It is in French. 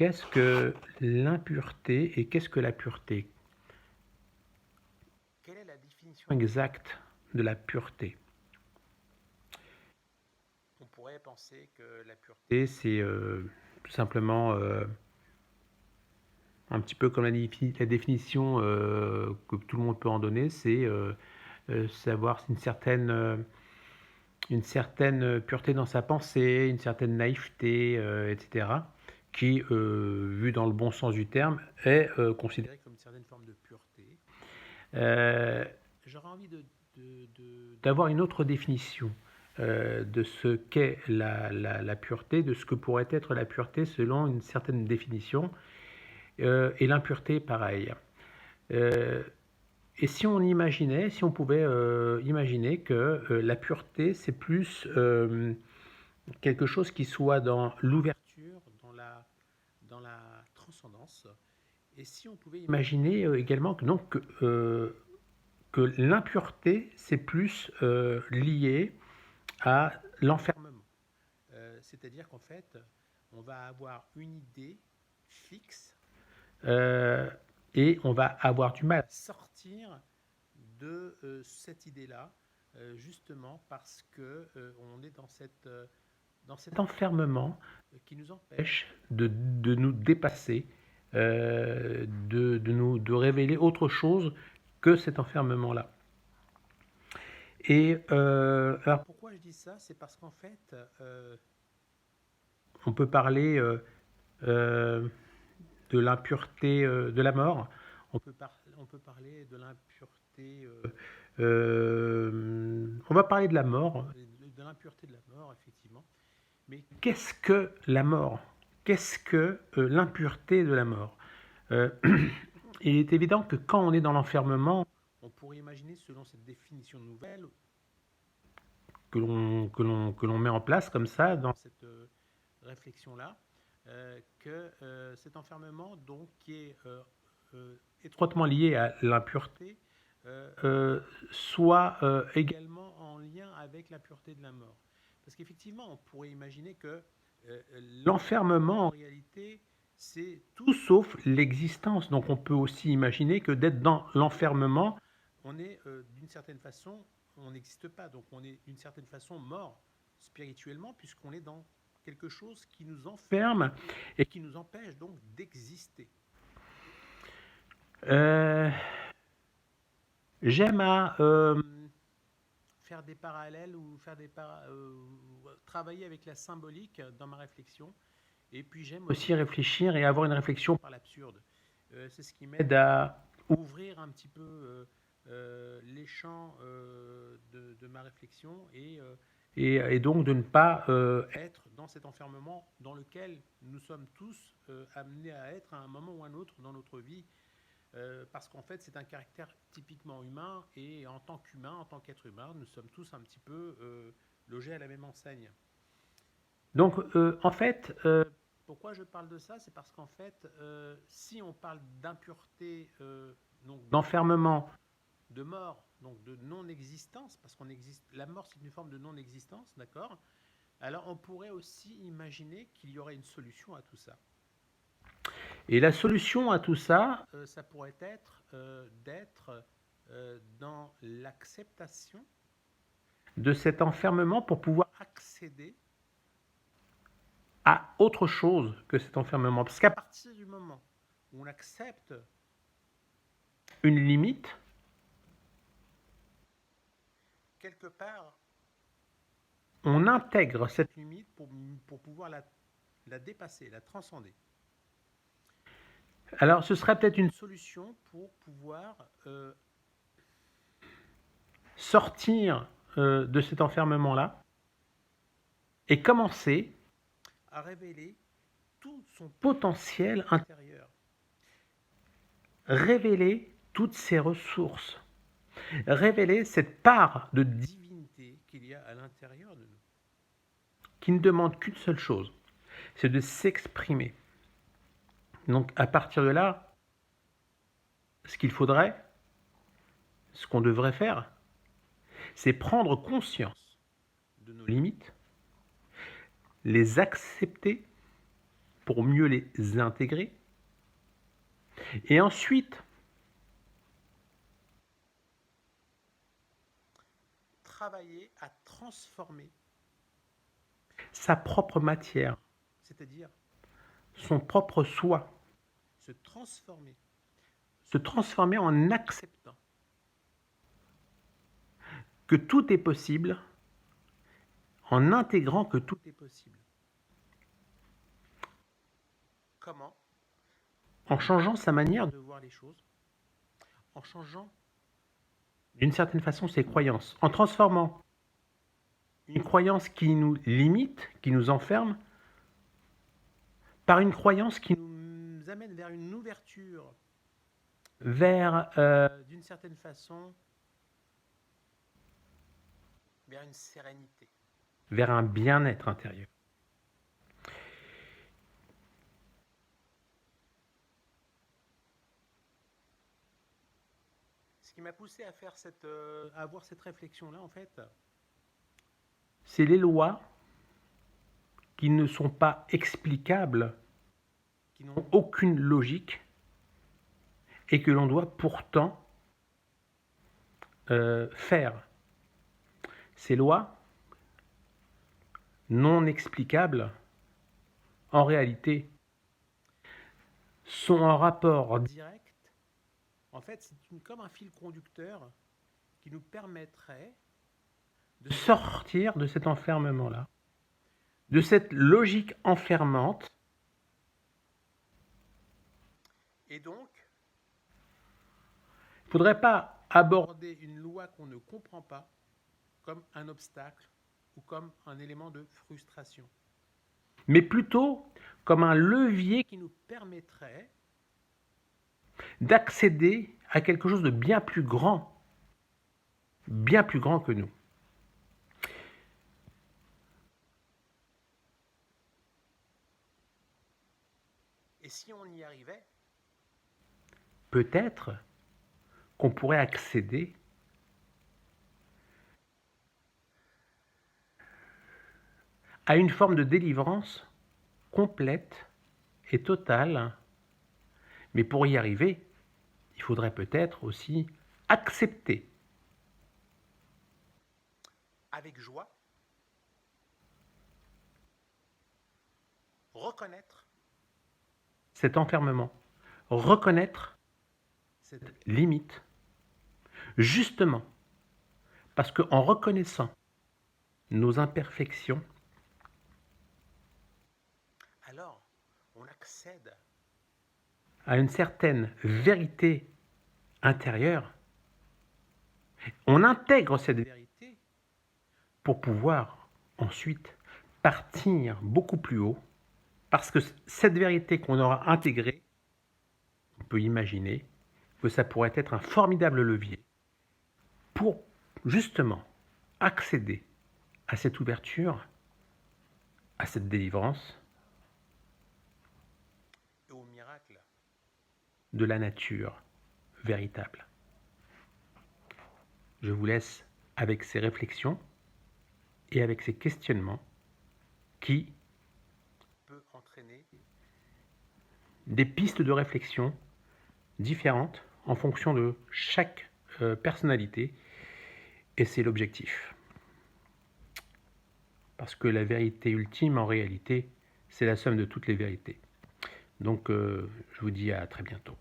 qu'est-ce que l'impureté et qu'est-ce que la pureté? Quelle est la définition exacte de la pureté? On pourrait penser que la pureté, c'est tout simplement un petit peu comme la définition que tout le monde peut en donner, c'est savoir une certaine pureté dans sa pensée, une certaine naïveté, etc., qui, vu dans le bon sens du terme, est considérée comme une certaine forme de pureté. J'aurais envie d'avoir une autre définition de ce qu'est la pureté, de ce que pourrait être la pureté selon une certaine définition, et l'impureté pareil. Et si on imaginait, si on pouvait imaginer que la pureté, c'est plus quelque chose qui soit dans l'ouverture, dans la transcendance, et si on pouvait imaginer également que, donc, que l'impureté, c'est plus lié à l'enfermement. C'est-à-dire qu'en fait, on va avoir une idée fixe et on va avoir du mal à sortir de cette idée-là, justement parce qu'on est dans cet enfermement qui nous empêche de nous dépasser, de révéler autre chose que cet enfermement-là. Et alors pourquoi je dis ça? C'est parce qu'en fait, on peut parler de l'impureté de la mort, on peut parler de l'impureté, on va parler de la mort, de l'impureté de la mort, effectivement. Mais qu'est-ce que la mort? Qu'est-ce que l'impureté de la mort? Il est évident que quand on est dans l'enfermement, on pourrait imaginer, selon cette définition nouvelle que l'on met en place comme ça, dans cette réflexion-là, que cet enfermement, donc, qui est étroitement lié à l'impureté, soit également en lien avec la pureté de la mort. Parce qu'effectivement, on pourrait imaginer que l'enfermement, en réalité, c'est tout sauf l'existence. Donc on peut aussi imaginer que d'être dans l'enfermement, on est d'une certaine façon, on n'existe pas. Donc on est d'une certaine façon mort spirituellement, puisqu'on est dans quelque chose qui nous enferme et qui nous empêche donc d'exister. J'aime à faire des parallèles ou travailler avec la symbolique dans ma réflexion. Et puis j'aime aussi réfléchir et avoir une réflexion par l'absurde. C'est ce qui m'aide à ouvrir un petit peu les champs de ma réflexion et donc de ne pas être dans cet enfermement dans lequel nous sommes tous amenés à être à un moment ou à un autre dans notre vie. Parce qu'en fait, c'est un caractère typiquement humain, et en tant qu'humain, en tant qu'être humain, nous sommes tous un petit peu logés à la même enseigne. Donc, en fait, pourquoi je parle de ça? C'est parce qu'en fait, si on parle d'impureté, donc d'enfermement, de mort, donc de non-existence, parce qu'on existe, la mort c'est une forme de non-existence, d'accord? Alors on pourrait aussi imaginer qu'il y aurait une solution à tout ça. Et la solution à tout ça, ça pourrait être d'être dans l'acceptation de cet enfermement pour pouvoir accéder à autre chose que cet enfermement. Parce qu'à partir du moment où on accepte une limite, quelque part, on intègre cette limite pour pouvoir la dépasser, la transcender. Alors, ce serait peut-être une solution pour pouvoir sortir de cet enfermement-là et commencer à révéler tout son potentiel intérieur, révéler toutes ses ressources, révéler cette part de divinité qu'il y a à l'intérieur de nous, qui ne demande qu'une seule chose, c'est de s'exprimer. Donc à partir de là, ce qu'il faudrait, ce qu'on devrait faire, c'est prendre conscience de nos limites, les accepter pour mieux les intégrer. Et ensuite, travailler à transformer sa propre matière, c'est-à-dire son propre soi, se transformer en acceptant que tout est possible, en intégrant que tout est possible. Comment? En changeant sa manière de voir les choses, en changeant d'une certaine façon ses croyances, en transformant une croyance qui nous limite, qui nous enferme, par une croyance qui nous amène vers une ouverture, vers, d'une certaine façon, vers une sérénité, vers un bien-être intérieur. Ce qui m'a poussé à faire à avoir cette réflexion-là, en fait, c'est les lois qui ne sont pas explicables, qui n'ont aucune logique, et que l'on doit pourtant faire. Ces lois non explicables, en réalité, sont en rapport direct. En fait, c'est comme un fil conducteur qui nous permettrait de sortir de cet enfermement-là, de cette logique enfermante. Et donc, il ne faudrait pas aborder une loi qu'on ne comprend pas comme un obstacle ou comme un élément de frustration, mais plutôt comme un levier qui nous permettrait d'accéder à quelque chose de bien plus grand que nous. Et si on y arrivait, peut-être qu'on pourrait accéder à une forme de délivrance complète et totale. Mais pour y arriver, il faudrait peut-être aussi accepter avec joie, reconnaître cet enfermement, reconnaître cette limite, justement parce qu'en reconnaissant nos imperfections, alors on accède à une certaine vérité intérieure. On intègre cette vérité pour pouvoir ensuite partir beaucoup plus haut, parce que cette vérité qu'on aura intégrée, on peut imaginer que ça pourrait être un formidable levier pour justement accéder à cette ouverture, à cette délivrance et au miracle de la nature véritable. Je vous laisse avec ces réflexions et avec ces questionnements qui peuvent entraîner des pistes de réflexion différentes en fonction de chaque personnalité, et c'est l'objectif. Parce que la vérité ultime, en réalité, c'est la somme de toutes les vérités. Donc, je vous dis à très bientôt.